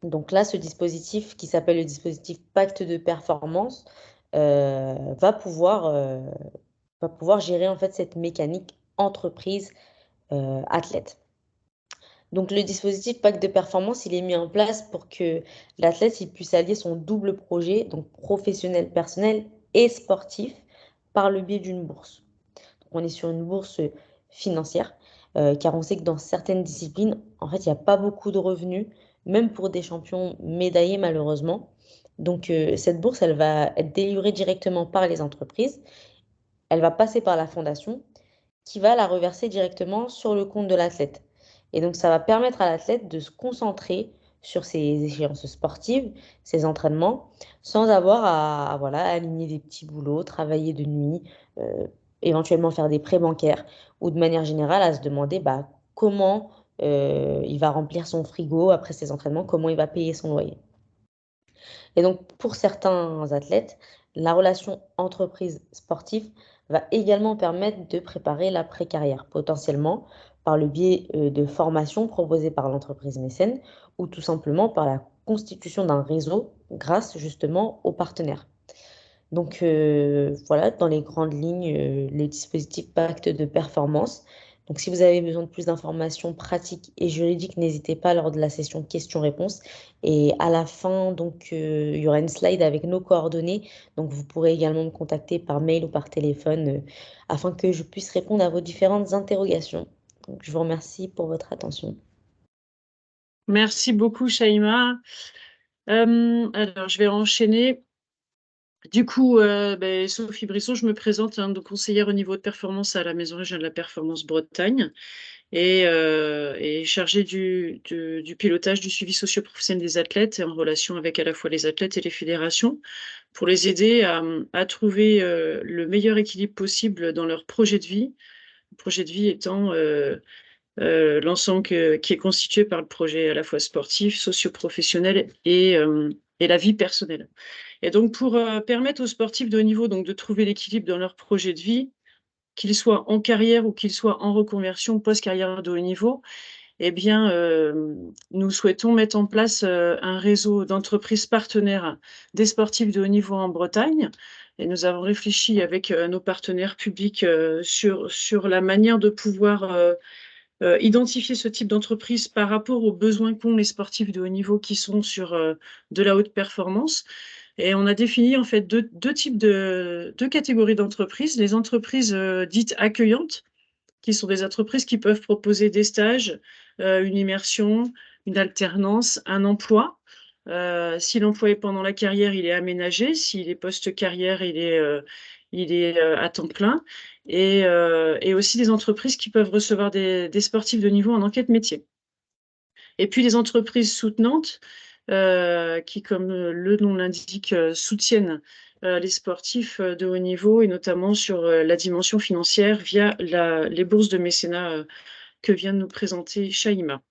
Donc là, ce dispositif qui s'appelle le dispositif Pacte de performance va pouvoir gérer en fait cette mécanique entreprise athlète. Donc le dispositif Pacte de performance, il est mis en place pour que l'athlète il puisse allier son double projet, donc professionnel, personnel et sportif, par le biais d'une bourse. Donc, on est sur une bourse financière, car on sait que dans certaines disciplines, en fait, il n'y a pas beaucoup de revenus, même pour des champions médaillés malheureusement. Donc cette bourse, elle va être délivrée directement par les entreprises. Elle va passer par la fondation qui va la reverser directement sur le compte de l'athlète. Et donc, ça va permettre à l'athlète de se concentrer sur ses échéances sportives, ses entraînements, sans avoir à aligner des petits boulots, travailler de nuit, éventuellement faire des prêts bancaires, ou de manière générale à se demander comment il va remplir son frigo après ses entraînements, comment il va payer son loyer. Et donc, pour certains athlètes, la relation entreprise-sportif va également permettre de préparer l'après-carrière, potentiellement par le biais de formations proposées par l'entreprise mécène ou tout simplement par la constitution d'un réseau grâce justement aux partenaires. Donc voilà, dans les grandes lignes, les dispositifs pacte de performance. Donc si vous avez besoin de plus d'informations pratiques et juridiques, n'hésitez pas lors de la session questions-réponses. Et à la fin, donc il y aura une slide avec nos coordonnées. Donc vous pourrez également me contacter par mail ou par téléphone afin que je puisse répondre à vos différentes interrogations. Donc je vous remercie pour votre attention. Merci beaucoup, Shaima. Alors, je vais enchaîner. Du coup, Sophie Brisson, je me présente, donc conseillère au niveau de performance à la Maison régionale de la performance Bretagne et chargée du pilotage du suivi socio-professionnel des athlètes et en relation avec à la fois les athlètes et les fédérations pour les aider à trouver le meilleur équilibre possible dans leur projet de vie. Le projet de vie étant l'ensemble qui est constitué par le projet à la fois sportif, socio-professionnel et la vie personnelle. Et donc, pour permettre aux sportifs de haut niveau donc, de trouver l'équilibre dans leur projet de vie, qu'ils soient en carrière ou qu'ils soient en reconversion post-carrière de haut niveau, eh bien, nous souhaitons mettre en place un réseau d'entreprises partenaires des sportifs de haut niveau en Bretagne. Et nous avons réfléchi avec nos partenaires publics sur la manière de pouvoir identifier ce type d'entreprise par rapport aux besoins qu'ont les sportifs de haut niveau qui sont sur de la haute performance. Et on a défini en fait deux catégories d'entreprises. Les entreprises dites accueillantes, qui sont des entreprises qui peuvent proposer des stages, une immersion, une alternance, un emploi. Si l'emploi est pendant la carrière, il est aménagé. S'il est post-carrière, il est à temps plein. Et aussi des entreprises qui peuvent recevoir des sportifs de niveau en enquête métier. Et puis les entreprises soutenantes, qui, comme le nom l'indique, soutiennent les sportifs de haut niveau et notamment sur la dimension financière via les bourses de mécénat que vient de nous présenter Shaima.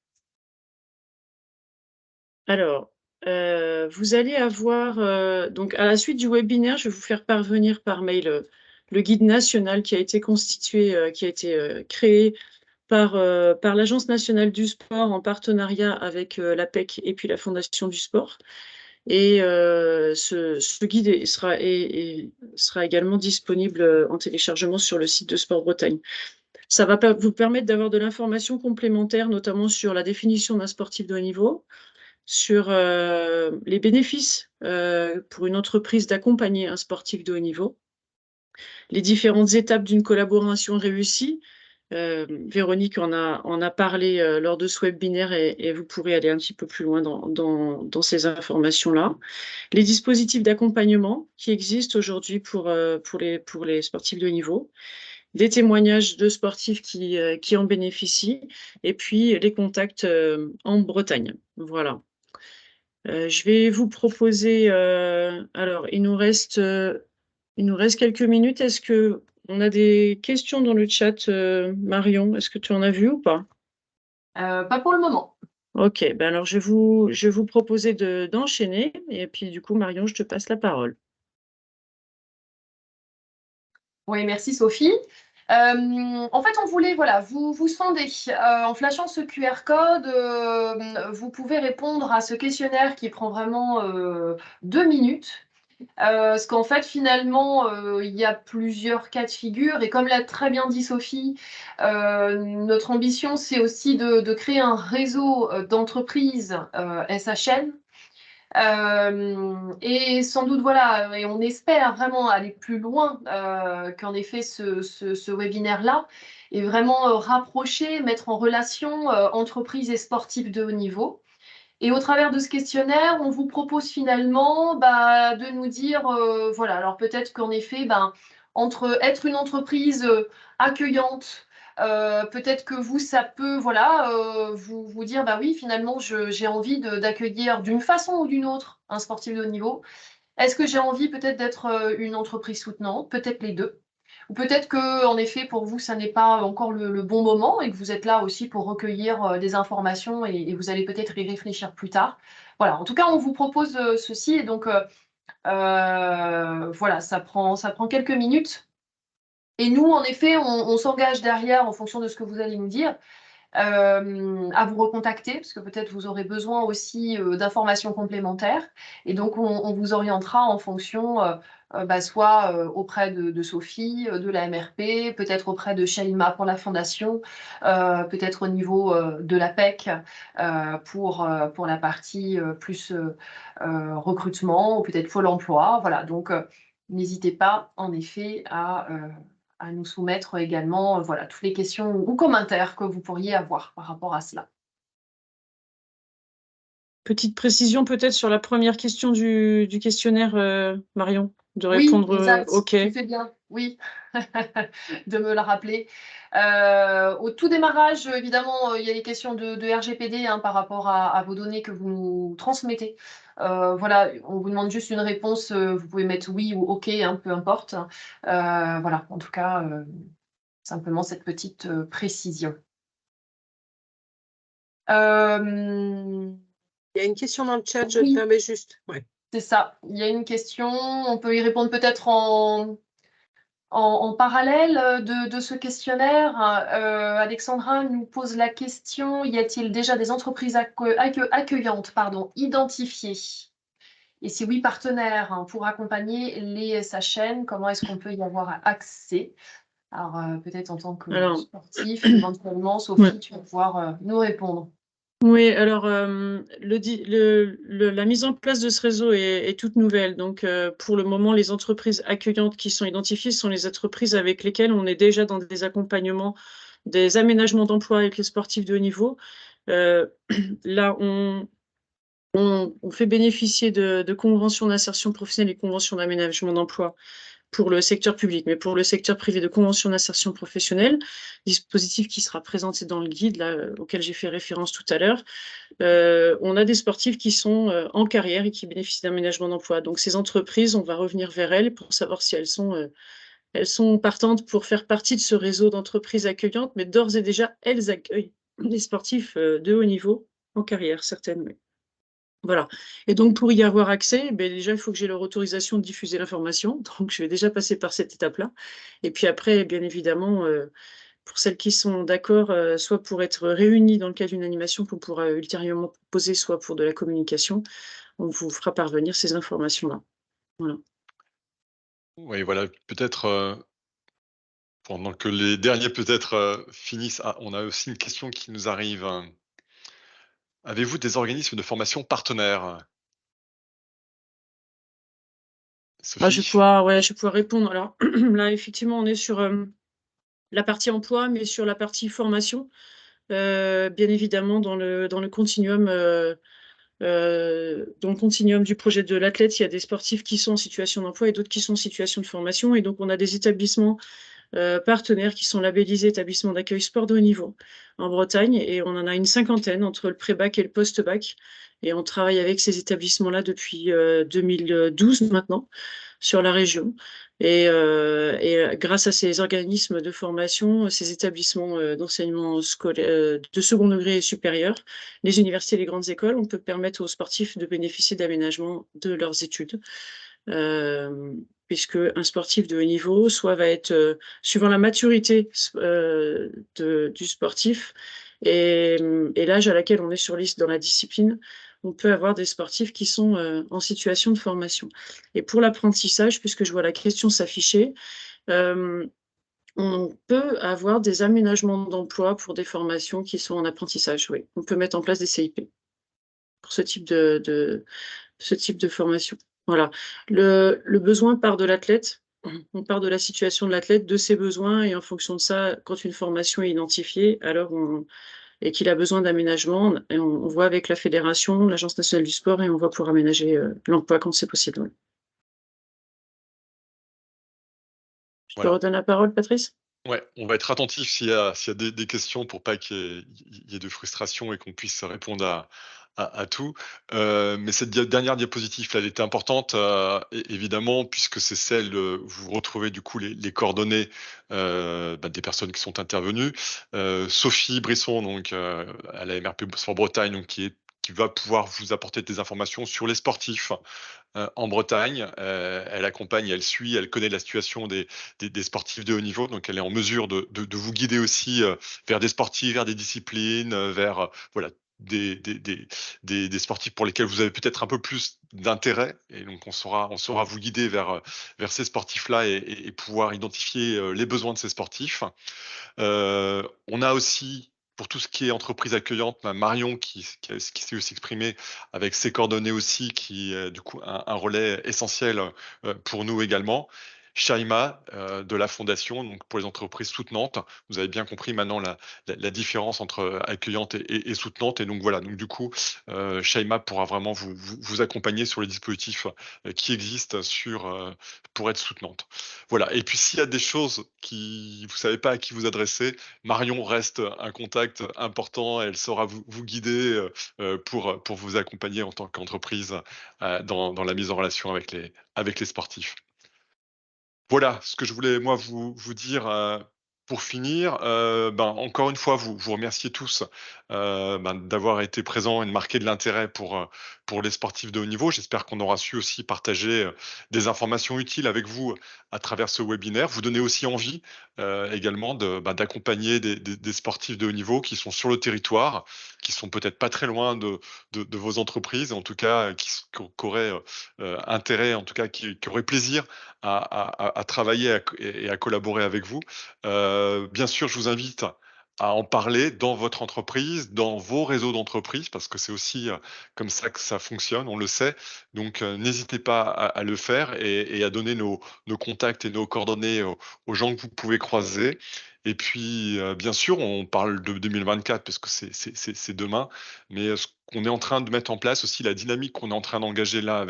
Alors, vous allez avoir, donc à la suite du webinaire, je vais vous faire parvenir par mail le guide national qui a été constitué, qui a été créé par l'Agence nationale du sport en partenariat avec l'APEC et puis la Fondation du sport. Et ce guide sera également disponible en téléchargement sur le site de Sport Bretagne. Ça va vous permettre d'avoir de l'information complémentaire, notamment sur la définition d'un sportif de haut niveau, sur les bénéfices pour une entreprise d'accompagner un sportif de haut niveau, les différentes étapes d'une collaboration réussie. Véronique en a parlé lors de ce webinaire et vous pourrez aller un petit peu plus loin dans ces informations-là. Les dispositifs d'accompagnement qui existent aujourd'hui pour les sportifs de haut niveau, des témoignages de sportifs qui en bénéficient et puis les contacts en Bretagne. Voilà. Je vais vous proposer, alors il nous reste quelques minutes. Est-ce que on a des questions dans le chat, Marion? Est-ce que tu en as vu ou pas? Pas pour le moment. Ok, ben alors je vais vous proposer d'enchaîner et puis du coup, Marion, je te passe la parole. Oui, merci Sophie. En fait, on voulait vous sonder. En flashant ce QR code, vous pouvez répondre à ce questionnaire qui prend vraiment 2 minutes. Parce qu'en fait, finalement, il y a plusieurs cas de figure. Et comme l'a très bien dit Sophie, notre ambition, c'est aussi de créer un réseau d'entreprises SHN. Et sans doute, et on espère vraiment aller plus loin qu'en effet ce webinaire-là, et vraiment rapprocher, mettre en relation entreprises et sportifs de haut niveau. Et au travers de ce questionnaire, on vous propose finalement de nous dire, alors peut-être qu'en effet, entre être une entreprise accueillante, peut-être que vous, ça peut vous dire, oui, finalement, j'ai envie d'accueillir d'une façon ou d'une autre un sportif de haut niveau. Est-ce que j'ai envie peut-être d'être une entreprise soutenante? Peut-être les deux. Ou peut-être que, en effet, pour vous, ça n'est pas encore le bon moment et que vous êtes là aussi pour recueillir des informations et vous allez peut-être y réfléchir plus tard. Voilà, en tout cas, on vous propose ceci et donc ça prend quelques minutes. Et nous, en effet, on s'engage derrière en fonction de ce que vous allez nous dire à vous recontacter, parce que peut-être vous aurez besoin aussi d'informations complémentaires. Et donc, on vous orientera en fonction, soit auprès de Sophie, de la MRP, peut-être auprès de Shaima pour la fondation, peut-être au niveau de la PEC pour la partie plus recrutement, ou peut-être Pôle emploi. Voilà, donc n'hésitez pas en effet à nous soumettre également voilà, toutes les questions ou commentaires que vous pourriez avoir par rapport à cela. Petite précision peut-être sur la première question du questionnaire, Marion, de Oui, répondre exact. OK. Tu fais bien, oui, de me le rappeler. Au tout démarrage, évidemment, il y a les questions de RGPD par rapport à vos données que vous nous transmettez. Voilà, on vous demande juste une réponse. Vous pouvez mettre oui ou OK, peu importe. Voilà, en tout cas, simplement cette petite précision. Il y a une question dans le chat, je Oui. te permets juste. Ouais. C'est ça, il y a une question, on peut y répondre peut-être en parallèle de ce questionnaire. Alexandra nous pose la question, y a-t-il déjà des entreprises accueillantes identifiées? Et si oui, partenaires pour accompagner les SHN, comment est-ce qu'on peut y avoir accès? Alors, peut-être en tant que sportif, éventuellement, Sophie, tu vas pouvoir nous répondre. Oui, alors la mise en place de ce réseau est toute nouvelle. Donc, pour le moment, les entreprises accueillantes qui sont identifiées sont les entreprises avec lesquelles on est déjà dans des accompagnements, des aménagements d'emploi avec les sportifs de haut niveau. Là, on fait bénéficier de conventions d'insertion professionnelle et conventions d'aménagement d'emploi pour le secteur public, mais pour le secteur privé de convention d'insertion professionnelle, dispositif qui sera présenté dans le guide là, auquel j'ai fait référence tout à l'heure, on a des sportifs qui sont en carrière et qui bénéficient d'aménagement d'emploi. Donc ces entreprises, on va revenir vers elles pour savoir si elles sont partantes pour faire partie de ce réseau d'entreprises accueillantes, mais d'ores et déjà, elles accueillent des sportifs de haut niveau en carrière, certaines, oui. Voilà. Et donc, pour y avoir accès, déjà, il faut que j'ai leur autorisation de diffuser l'information. Donc, je vais déjà passer par cette étape-là. Et puis après, bien évidemment, pour celles qui sont d'accord, soit pour être réunies dans le cadre d'une animation qu'on pourra ultérieurement proposer, soit pour de la communication, on vous fera parvenir ces informations-là. Voilà. Oui, voilà, peut-être pendant que les derniers peut-être finissent, on a aussi une question qui nous arrive. Avez-vous des organismes de formation partenaires? Je vais Sophie? pouvoir répondre. Alors là, effectivement, on est sur la partie emploi, mais sur la partie formation, bien évidemment, dans le continuum. Dans le continuum du projet de l'athlète, il y a des sportifs qui sont en situation d'emploi et d'autres qui sont en situation de formation. Et donc, on a des établissements partenaires qui sont labellisés établissements d'accueil sport de haut niveau en Bretagne. Et on en a une 50aine entre le pré-bac et le post-bac. Et on travaille avec ces établissements-là depuis 2012 maintenant sur la région. Et grâce à ces organismes de formation, ces établissements d'enseignement scolaire de second degré et supérieur, les universités et les grandes écoles, on peut permettre aux sportifs de bénéficier d'aménagement de leurs études. Puisque un sportif de haut niveau, soit va être, suivant la maturité du sportif et l'âge à laquelle on est sur liste dans la discipline, on peut avoir des sportifs qui sont en situation de formation. Et pour l'apprentissage, puisque je vois la question s'afficher, on peut avoir des aménagements d'emploi pour des formations qui sont en apprentissage, oui. On peut mettre en place des CIP pour ce type de formation. Voilà. Le besoin part de l'athlète. On part de la situation de l'athlète, de ses besoins, et en fonction de ça, quand une formation est identifiée, alors et qu'il a besoin d'aménagement, on voit avec la fédération, l'Agence nationale du sport, et on voit pour aménager l'emploi quand c'est possible. Ouais. Je te redonne la parole, Patrice. Ouais, on va être attentif s'il y a des questions pour pas qu'il y ait de frustration et qu'on puisse répondre à tout. Mais cette dernière diapositive là, elle était importante, évidemment, puisque c'est celle, vous retrouvez du coup les coordonnées des personnes qui sont intervenues. Sophie Brisson, donc à la MRP Sport Bretagne, donc, qui est qui va pouvoir vous apporter des informations sur les sportifs en Bretagne. Elle accompagne, elle suit, elle connaît la situation des sportifs de haut niveau, donc elle est en mesure de vous guider aussi vers des sportifs, vers des disciplines, vers voilà, des sportifs pour lesquels vous avez peut-être un peu plus d'intérêt, et donc on saura vous guider vers ces sportifs-là et pouvoir identifier les besoins de ces sportifs. On a aussi, pour tout ce qui est entreprise accueillante, Marion qui sait aussi exprimer avec ses coordonnées aussi, qui est du coup un relais essentiel pour nous également. Shaima de la Fondation, donc pour les entreprises soutenantes. Vous avez bien compris maintenant la différence entre accueillante et soutenante. Et donc voilà, donc du coup, Shaima pourra vraiment vous accompagner sur les dispositifs qui existent pour être soutenante. Voilà. Et puis s'il y a des choses qui vous savez pas à qui vous adresser, Marion reste un contact important. Elle saura vous guider pour vous accompagner en tant qu'entreprise dans la mise en relation avec les sportifs. Voilà ce que je voulais moi vous dire pour finir. Encore une fois, vous remercier tous d'avoir été présents et de marquer de l'intérêt pour les sportifs de haut niveau. J'espère qu'on aura su aussi partager des informations utiles avec vous à travers ce webinaire. Vous donner aussi envie également d'accompagner des sportifs de haut niveau qui sont sur le territoire, qui sont peut-être pas très loin de vos entreprises, en tout cas qui auraient intérêt, en tout cas qui auraient plaisir à travailler et à collaborer avec vous. Bien sûr, je vous invite à en parler dans votre entreprise, dans vos réseaux d'entreprise, parce que c'est aussi comme ça que ça fonctionne, on le sait. Donc, n'hésitez pas à le faire et à donner nos contacts et nos coordonnées aux gens que vous pouvez croiser. Et puis, bien sûr, on parle de 2024 parce que c'est demain, mais ce qu'on est en train de mettre en place aussi, la dynamique qu'on est en train d'engager là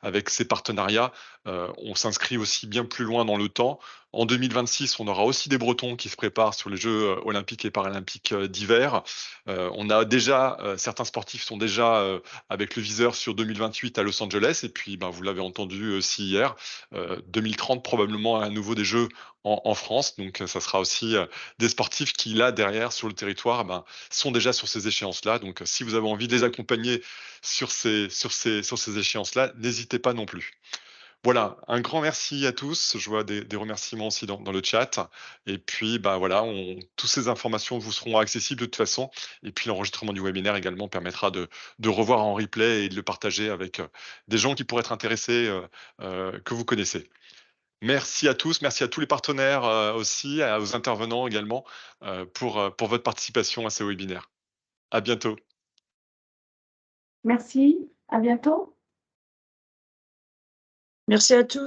avec ces partenariats, on s'inscrit aussi bien plus loin dans le temps. En 2026, on aura aussi des Bretons qui se préparent sur les Jeux olympiques et paralympiques d'hiver. On a déjà, certains sportifs sont déjà avec le viseur sur 2028 à Los Angeles. Et puis, vous l'avez entendu aussi hier, 2030 probablement à nouveau des Jeux en France. Donc, ça sera aussi des sportifs qui, là, derrière, sur le territoire, sont déjà sur ces échéances-là. Donc, si vous avez envie de les accompagner sur ces échéances-là, n'hésitez pas non plus. Voilà, un grand merci à tous. Je vois des remerciements aussi dans le chat. Et puis, voilà, toutes ces informations vous seront accessibles de toute façon. Et puis, l'enregistrement du webinaire également permettra de revoir en replay et de le partager avec des gens qui pourraient être intéressés, que vous connaissez. Merci à tous, merci à tous les partenaires aussi, aux intervenants également pour votre participation à ce webinaire. À bientôt. Merci, à bientôt. Merci à tous.